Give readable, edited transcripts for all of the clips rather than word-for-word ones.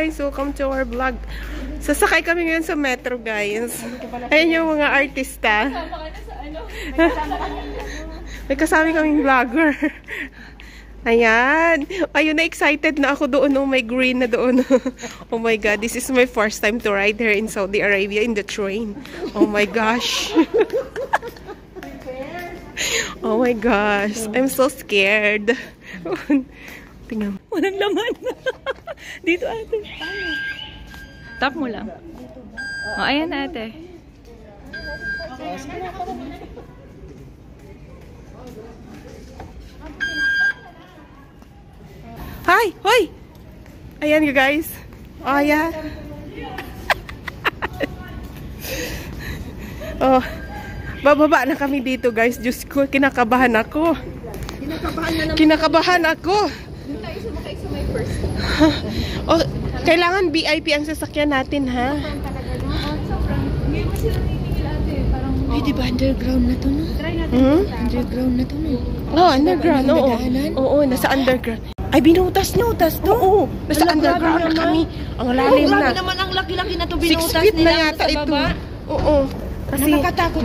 guys, welcome to our vlog. Sasakay kami ngayon sa metro guys. Ayan yung mga artista. May kasama kaming vlogger. Ayan. Ayun, na-excited na ako doon. Oh, may green na doon. Oh my God, this is my first time to ride here in Saudi Arabia in the train. Oh my gosh. Oh my gosh, I'm so scared. Tingnan mo. Walang laman. Dito ate. Tap mo lang. Oh, ayan ate. Hi! Hoy! Ayan you guys. Oh yeah. Oh, bababa na kami dito guys. Diyos ko, kinakabahan ako. Kinakabahan ako. Oh, kailangan VIP ang sasakyan natin, ha? Ay, di ba underground na to, no? Underground na to, no? Oh, underground, oo. Oo, nasa underground. Ay, binutas-nutas to. Oo, nasa underground na kami. Ang lalim na. Grabe naman ang laki-laki na to binutas 6 feet na nila yata sa ito. baba. Oo. Kasi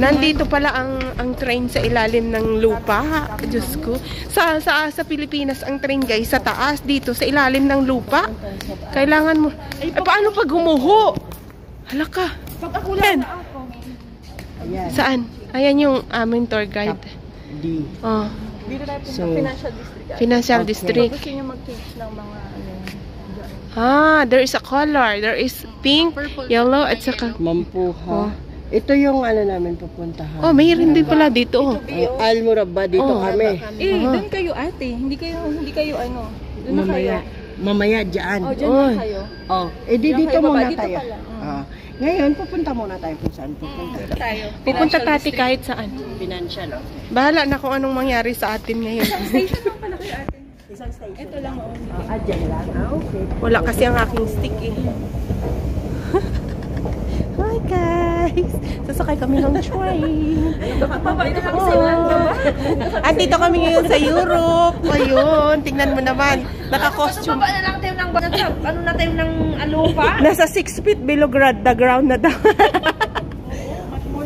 nandito pala ang train sa ilalim ng lupa. Diyos ko. Sa Pilipinas ang train guys sa taas, dito sa ilalim ng lupa. Kailangan mo. Eh paano pag humuho? Hala ka. Pag ako lang na ako. Saan? Ayan yung aming tour guide. D. Oh. Dito tayo So, Financial District. Financial District. Gusto niyo mag-teach ng mga There is a color. There is pink, yellow, at saka Mampuha. Ito yung ano namin pupuntahan. oh, mayroon din pala dito. Al Murabba dito kami. doon kayo ate. Hindi kayo ano. Doon na kayo. Mamaya dyan. Oh, dyan na kayo. Oh, dito muna Dito tayo. pala. Ngayon, pupunta muna tayo kung saan pupunta. Tayo. Pupunta tati kahit saan. Financial. Bahala na kung anong mangyari sa atin ngayon. Station lang pala kayo ate. Isang station. Ito lang oh. Dyan lang. Okay. Wala kasi ang aking stick eh. Hi guys! Sasakay kami ng train. Andito kami ngayon sa Europe. Ayun, tingnan mo naman. Naka-costume. Baba na lang tayo ng ano na tayo ng lupa? Nasa 6 feet below the ground na daw.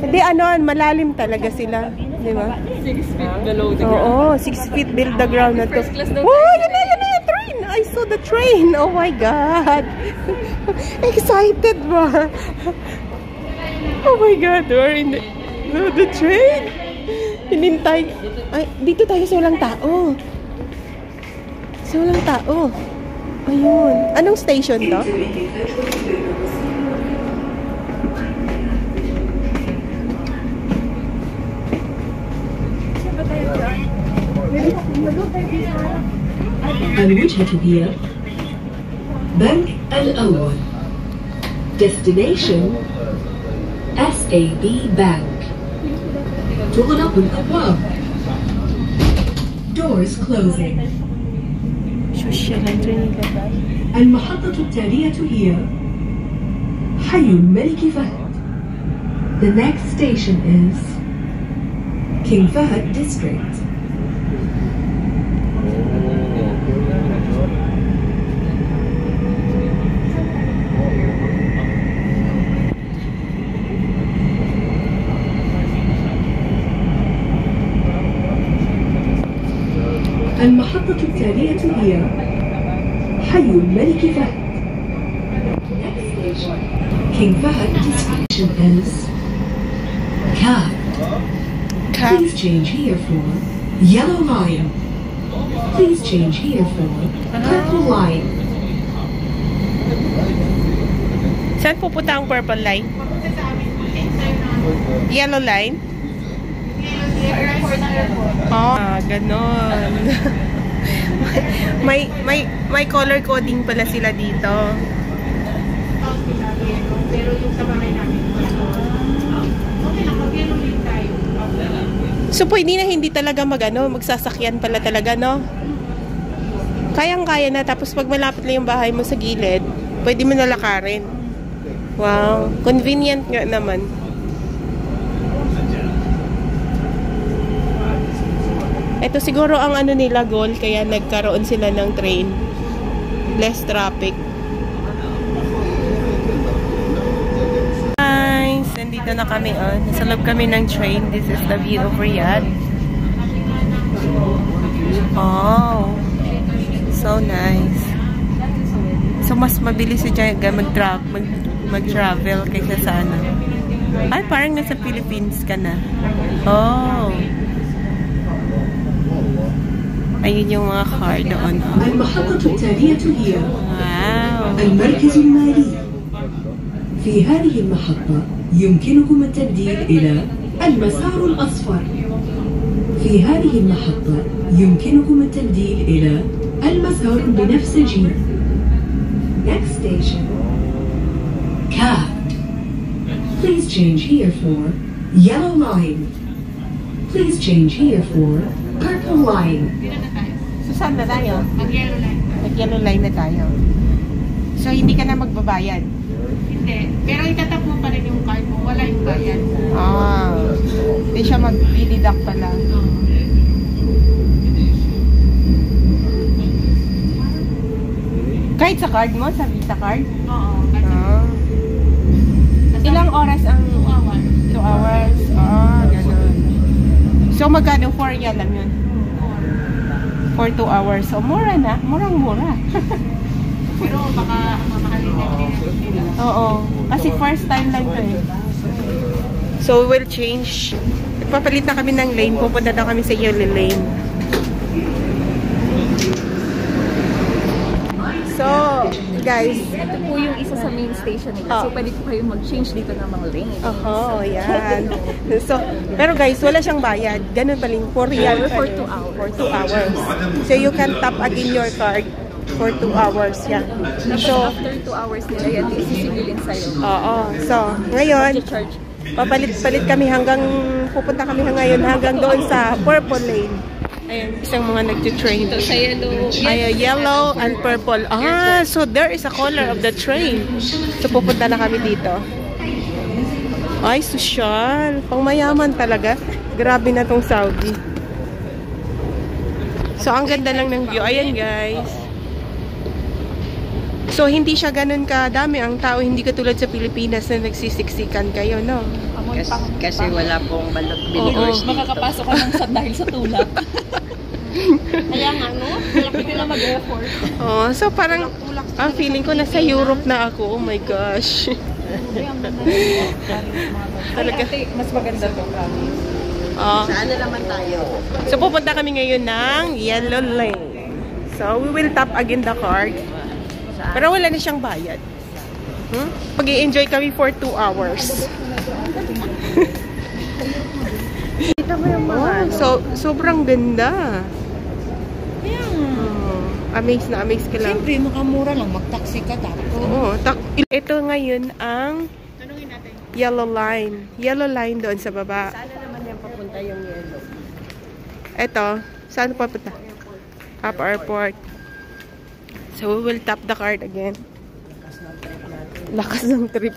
Hindi, malalim talaga sila. Di ba? 6 feet below the ground. Oo, 6 feet below the ground na to. Oh, yun na yung train! I saw the train! Oh my God! Excited ba? Oh my God, we're in the train! Hinintay. Ay, dito tayo sa walang tao. Sa walang tao. Ayun. Anong station to? الوجهة هي بنك الأول. Destination SAB Bank. تغلق الأبواب. Doors closing. المحطة التالية هي حي الملك فهد. The next station is King Fahd District. المحطة التالية هي حي الملك فهد. Next station, King Fahd District is Cab. Please change here for Yellow Line. Please change here for Purple Line. Saan pupunta ang purple line? Yellow line? Oh, ganon. may color coding pala sila dito. Pero yung sabay namin. So pwede na hindi talaga magsasakyan pala talaga, no? Kayang-kaya na, tapos pag malapit lang yung bahay mo sa gilid, pwede mo nalakarin. Wow, convenient nga naman. Ito siguro ang nila goal, kaya nagkaroon sila ng train. Less traffic. na kami. Nasa loob kami ng train. This is the view of Riyadh. Oh. So nice. So, mas mabilis si Jaga mag-travel kaysa sa ano. Ay, parang nasa Philippines ka na. Oh. Ayun yung mga car doon. المحطة التالية هي Wow. المركز المالي. في هذه المحطة يمكنكم التبديل إلى المسار الأصفر. في هذه المحطة يمكنكم التبديل إلى المسار البنفسجي. Next station, Cab. Please change here for Yellow Line. Please change here for Purple Line. So, saan na tayo? Mag-yellow line. Mag-yellow line na tayo. So, hindi ka na magbabayad? Hindi. Pero itatap mo pa rin yung card mo. Wala yung bayad. Ah. Hindi siya mag-deduct pala. Kahit sa card mo? Sa Visa card? Oo. Ah. Ilang oras ang 2 hours. 2 hours? Ah, ganun. So, magkano? 4 yan lang yun? For 2 hours. So, mura na. Murang-mura. Pero baka mamahalin na din. Oo. Kasi first time lang to eh. So, we'll change. Papalit na kami ng lane. Pupunta na kami sa yellow lane. So, guys. Ito po yung isa sa main station nila. So, pwede po kayong mag-change dito ng mga lane. Yan. So, pero guys, wala siyang bayad. Ganun pa rin. For real. For 2 hours. For 2 hours. So, you can tap again your card for 2 hours. Yan. So, After 2 hours nila, yan yung sisingilin sa'yo. oo. So, ngayon, Charge. papalit-palit kami pupunta kami ngayon hanggang doon sa purple lane. Ayan, isang mga nag-train. Sa yellow. Ay, yellow and purple. Ah, so there is a color of the train. So, pupunta na kami dito. Ay, sosyal. Pangmayaman talaga. Grabe na tong Saudi. So, ang ganda lang ng view. Ayan, guys. So, hindi siya ganun kadami ang tao. Hindi katulad sa Pilipinas na nagsisiksikan kayo, no? Kasi wala pong balot binigors dito. Makakapasok ka ng dahil sa tulak. Kaya nga, no? Malaki nila mag-effort. Oh, so parang ang feeling ko nasa Europe na ako. Oh my gosh. Talaga. Mas maganda to, promise. Oh. Saan na naman tayo? So pupunta kami ngayon ng yellow lane. So we will tap again the card. Pero wala na siyang bayad. Pag-i-enjoy kami for 2 hours. Kita mo yung mga So sobrang ganda. Amazed na amazed ka lang. Siyempre, makamura lang. Mag-taxi ka tapos. Oo. Ito ngayon ang yellow line. Yellow line doon sa baba. Saan na naman yan papunta yung yellow? Ito. Saan papunta? Up Airport. So, we will tap the card again. Lakas ng trip.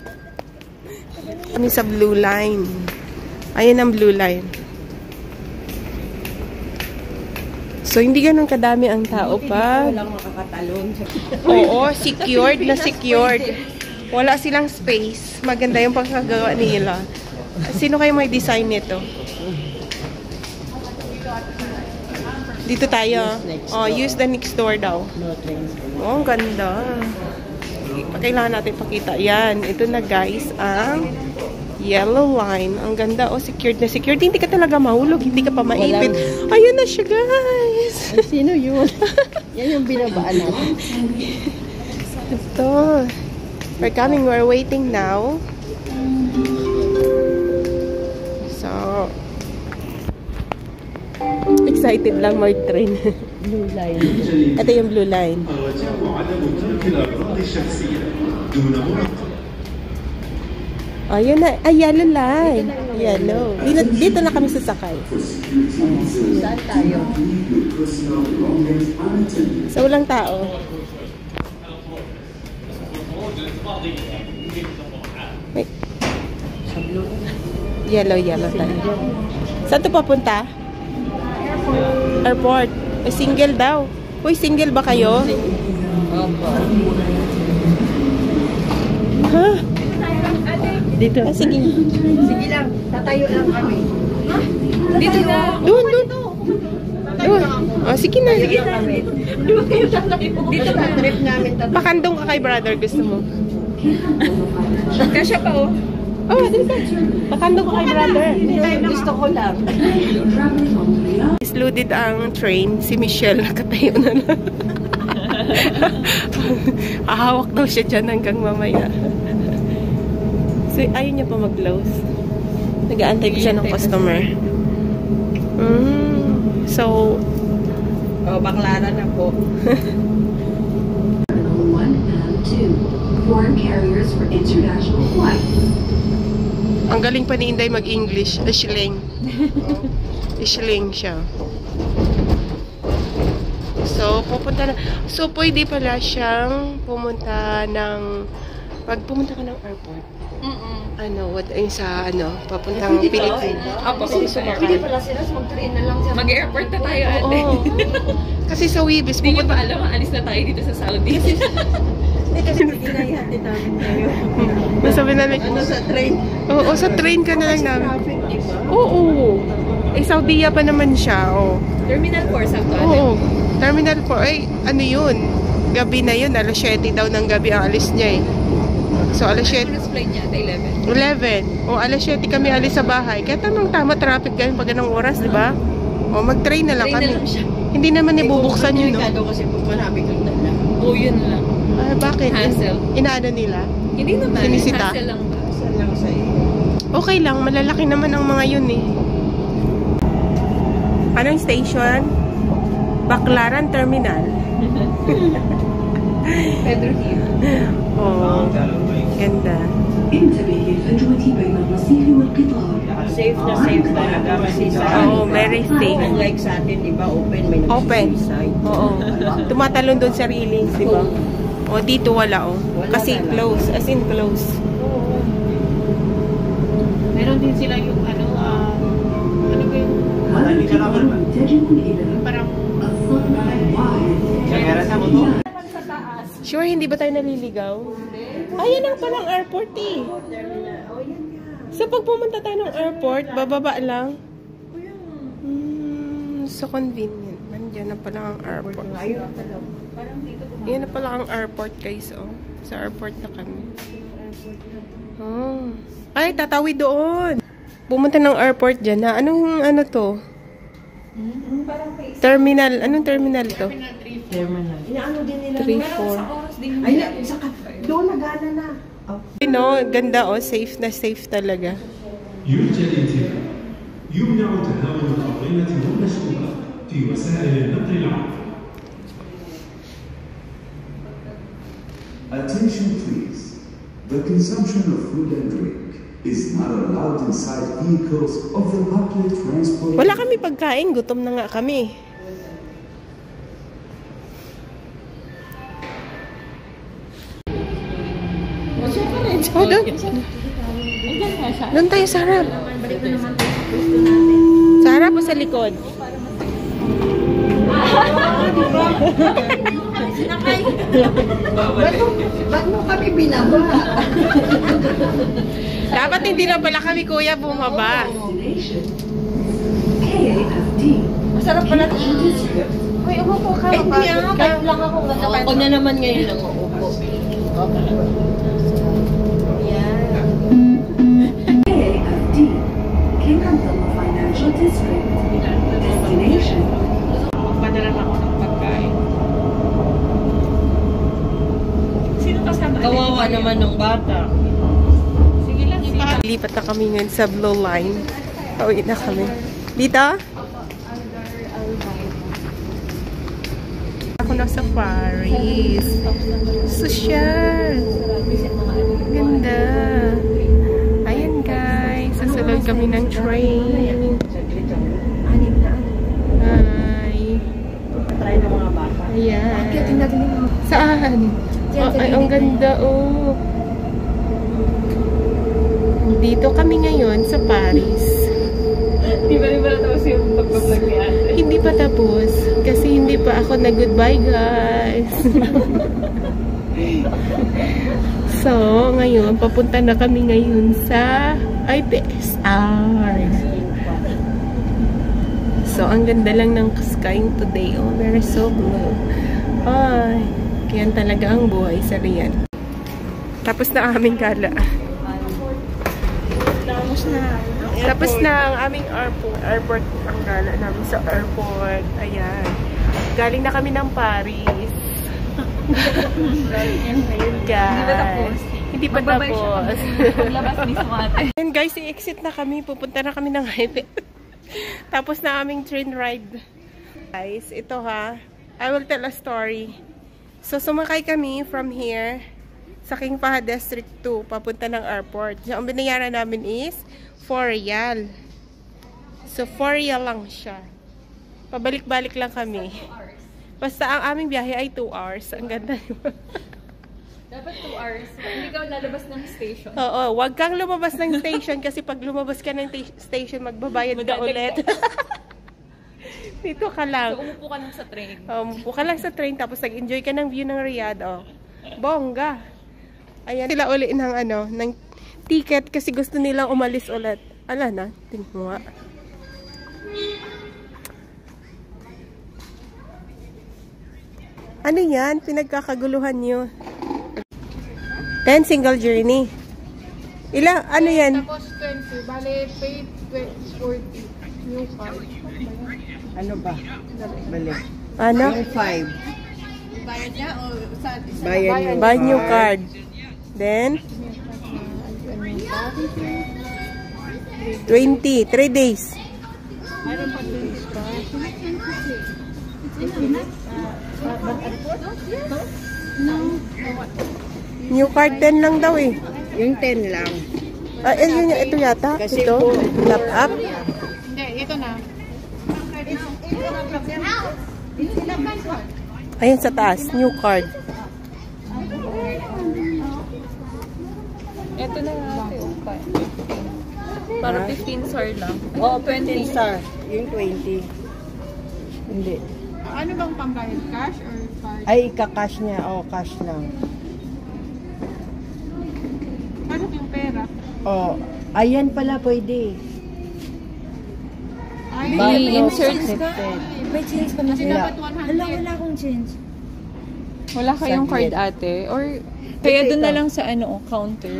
Kami sa blue line. Ayan ang blue line. So, hindi ganun kadami ang tao pa. Walang makakatalon. Oo, secured na secured. Wala silang space. Maganda yung pagkagawa nila. Sino kayo may design nito? Dito tayo. Oh, use the next door daw. No trains. Oh, ang ganda. Kailangan natin pakita. Yan. Ito na guys, ang yellow line. Ang ganda. Oh, secured na secured. Hindi ka talaga mahulog. Hindi ka pa maipit. Ayun na siya, guys. Ay, sino yun? Yan yung binabaan natin. Ito. We're coming. We're waiting now. So, excited lang mag-train. Blue line. Ito yung blue line. Ayun na. Ay, yellow line. Yellow. Dito na kami sasakay. Saan tayo? So, walang tao. Wait. Yellow tayo. Saan to papunta? Airport. Eh, single daw. Uy, single ba kayo? Opo. Ha? Dito. Ah, sige. Sige lang, tatayo lang kami. Dito na. Doon. Oh, sige na. Sige na. Dito pa trip namin tatlo. Pakandong ka kay brother, gusto mo. Kasya pa oh. Oh, dito. Pakandong ka kay brother. Gusto ko lang. Loaded ang train. Si Michelle nakatayo na lang. Ahawak daw siya dyan hanggang mamaya. So, ayaw niya pa mag-close. Nag-aantay ko siya ng customer. So, Baklaran na po. 1 and 2. Foreign carriers for international flights. ang galing pa ni Inday mag-English. Ishling. Ishling siya. So, pupunta na. So, pwede pala siyang pumunta ng... Pag pumunta ka ng airport, papuntang Pilipinas. Pwede pala sila, mag-train na lang siya. Mag-airport na tayo, ate. Oo. Kasi sa Wibis, Hindi nyo pa alam, alis na tayo dito sa Saudi. Kasi pinahihatid namin kayo. masabi namin, Sa train. oo, sa train ka na lang namin. Traffic, di ba? Oo. Eh, Saudiya pa naman siya, oo. Terminal 4, sakto, ate. Oo. Terminal 4, ay, ano yun? Gabi na yun, alas 7 daw ng gabi ang alis niya eh. So, alas 7. Ano flight niya, ate? 11. 11. O, alas 7 kami alis sa bahay. Kaya tamang-tama traffic ganyan pag anong oras, di ba? O, mag-train na lang Train kami. na lang siya. Hindi naman ibubuksan yun, no? Delikado kasi pag marami kang dala. Oo, yun lang. Ah, bakit? Hassle. Inaano nila? Hindi naman. Sinisita? Hassle lang ba? Saan lang sa iyo? Okay lang, malalaki naman ang mga yun eh. Anong station? Baclaran Terminal. Pedro here. Oh, ganda. انتبه للفجوة بين الرصيف والقطار. Safe na safe talaga kasi sa Oo, very safe. unlike sa atin, di ba, open, may Open. nag-suicide. Oo. Tumatalon doon sa railings, di ba? O, dito wala, oh. Wala Kasi talaga. close, as in close. Meron din sila yung ano ba yung هذا القطار متجه إلى parang الصف الواحد. Sure, hindi ba tayo naliligaw? Ayan ang palang airport eh. So, pag pumunta tayo ng airport, bababa lang. So convenient. Nandiyan na pala ang airport. Yan na pala ang airport, guys. Oh. Sa airport na kami. Oh. Ay, tatawid doon. Pumunta ng airport dyan na. Anong ano to? Terminal. Anong terminal to? Terminal. Inaano din nila. 3-4. Ay, saka, doon nagana na. No, ganda oh. Safe na safe talaga. يرجى الانتباه. يمنع تناول الأطعمة والمشروبات في وسائل النقل العام. Attention please. The consumption of food and drink is not allowed inside vehicles of the public transport. Wala kami pagkain. Gutom na nga kami. Oh, doon. Doon tayo sa harap. Sa harap o sa likod? Ba't mo kami binaba? Dapat hindi na pala kami, kuya, bumaba. KAFD. Masarap pala ito. Uy, umupo ka. Eh, hindi nga. Kahit lang ako. Ako na naman ngayon ang uupo. KAFD. King Abdullah Financial District. Destination. magpadala ako ng pagkain. Sino kasama? Kawawa naman ng bata. Sige lang, Lipat na kami ngayon sa Blue Line. Pauwi na kami. Dito? Ako na sa Paris. Social. Ganda. Ayan guys. Sasunod kami ng train. Hi. Try ng mga bata. Ayan. Saan? Oh, ay, ang ganda oh. Dito kami ngayon sa Paris. Di ba natapos yung pag-vlog ni ate? Hindi pa tapos. Kasi hindi pa ako na goodbye guys. So, So, ngayon, papunta na kami ngayon sa IPSR. So, ang ganda lang ng sky today. Oh, very so blue. Ay, kaya talaga ang buhay sa Riyadh. Tapos na aming gala. Tapos na ang aming airport. Ang gala namin sa airport. Ayan. Galing na kami ng Paris. Ayun guys. Hindi pa tapos. Paglabas mismo ate. And guys, i-exit na kami. Pupunta na kami ng highway. Tapos na aming train ride. Guys, ito ha. I will tell a story. So, sumakay kami from here sa King Fahd District 2 papunta ng airport. So, ang binayaran namin is 4 riyal. So, 4 riyal lang siya. Pabalik-balik lang kami. Basta ang aming biyahe ay 2 hours. Ang ganda. Dapat 2 hours. Hindi ka lalabas ng station. Oo, wag kang lumabas ng station kasi pag lumabas ka ng station, magbabayad ka ulit. Dito ka lang. So, umupo ka lang sa train. Umupo ka lang sa train tapos nag-enjoy ka ng view ng Riyadh. Oh. Bongga. Ayan, sila uli ng ticket kasi gusto nilang umalis ulit. Ala na, tingnan mo nga. Ano yan? Pinagkakaguluhan nyo. Then, single journey. Ilang, ano yan? Tapos 20. Bale, paid 40. New card. Ano ba? Balik. Ano? Yung 5. Bayad niya o sa Bayad Buy new card. Then, 20. 3 days. Mayroon pa days pa. New card 10 lang daw eh. Yung 10 lang. Yun, ito yata. Kasi Ito. po, Top up. Hindi, ito na. Ayan sa taas. New card. Ito na ate. Okay. Para 15 SAR lang. Oo, 20 star. Yung 20. Hindi. Ano bang pambayad? Cash or card? Ay, ika-cash niya. O, cash lang. Ano yung pera? O, ayan pala pwede. Ay, May insert ka? May change ka na kasi Wala. dapat 100. Wala akong change. Wala kayong Saglit. card ate? Or kaya Ito, doon na ito. lang sa counter?